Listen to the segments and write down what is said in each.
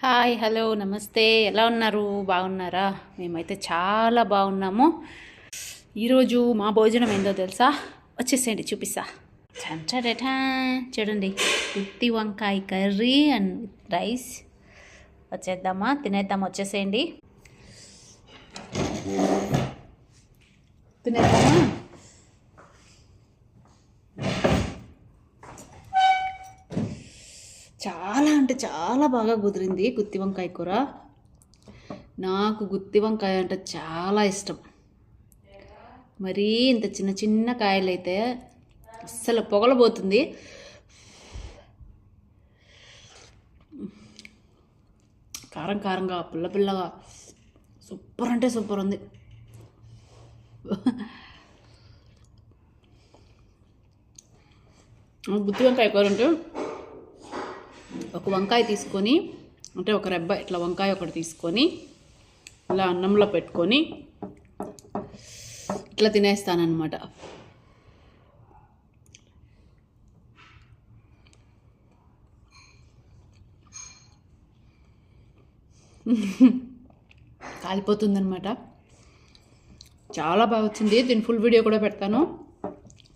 Hi hello నమస్తే ఎలా ఉన్నారు బాగున్నారా మేమైతే చాలా బాగున్నాము. ఈరోజు మా భోజనం ఏందో తెలుసా? వచ్చేసేయండి చూపిస్తా. చంచడటా చూడండి, గుత్తి వంకాయ కర్రీ అండ్ రైస్. వచ్చేద్దామా, తినేద్దాం, వచ్చేసేయండి. తినేద్దామా? చాలా అంటే చాలా బాగా కుదిరింది గుత్తి వంకాయ కూర. నాకు గుత్తి వంకాయ అంటే చాలా ఇష్టం. మరీ ఇంత చిన్న చిన్న కాయలైతే అస్సలు పొగలబోతుంది. కారం కారంగా పుల్ల పుల్లగా సూపర్ అంటే సూపర్ ఉంది. గుత్తి వంకాయ కూర అంటే ఒక వంకాయ తీసుకొని, అంటే ఒక రెబ్బ ఇట్లా వంకాయ ఒకటి తీసుకొని ఇలా అన్నంలో పెట్టుకొని ఇట్లా తినేస్తానన్నమాట. కాలిపోతుందన్నమాట. చాలా బాగా వచ్చింది. దీని ఫుల్ వీడియో కూడా పెడతాను,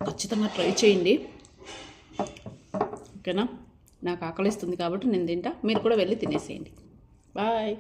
ఖచ్చితంగా ట్రై చేయండి. ఓకేనా? నాకు ఆకలిస్తుంది కాబట్టి నేను తింటా, మీరు కూడా వెళ్ళి తినేసేయండి. బాయ్.